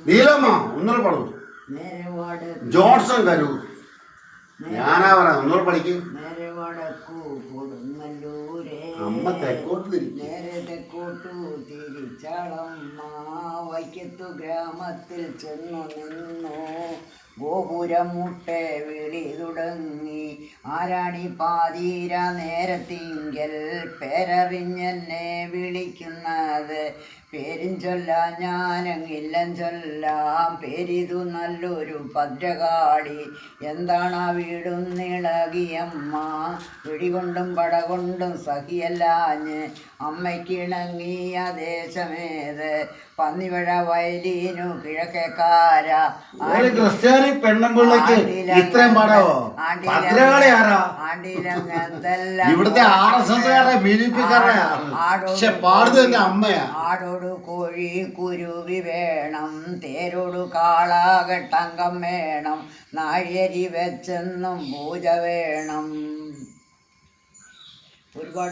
നീലമ്മ ഒന്നൂടെ പാടും. ജോൺസൺ കരൂർ. ഞാനാ പറയാ ഒന്നൂടെ പഠിക്കും. അമ്മ തെക്കോട്ട് നേരെ തെക്കോട്ടു തിരിച്ചളമ്മ വൈക്കത്തു ഗ്രാമത്തിൽ ചെന്നു നിന്നു. ഗോപുരം മുട്ടെ വിളി തുടങ്ങി. ആരാണി പാതീര നേരത്തിങ്കൽ പേരറിഞ്ഞെന്നെ വിളിക്കുന്നത്. പേരും ചൊല്ലാം ഞാനങ്ങില്ലം ചൊല്ലാം. പേരിതു നല്ലൊരു ഭദ്രകാളി. എന്താണ് ആ വീടും നിളകിയമ്മ. വെടികൊണ്ടും പടകൊണ്ടും സഹിയല്ലാഞ്ഞ് അമ്മയ്ക്കിണങ്ങിയ ദേശമേത്. പന്നിവഴ വയലീനു കിഴക്കേക്കാര. ആടോട് കോഴി കുരുവി വേണം. തേരോട് കാളാകെട്ടങ്കം വേണം. നാഴിയരി വെച്ചെന്നും പൂജ വേണം. ഒരുപാട്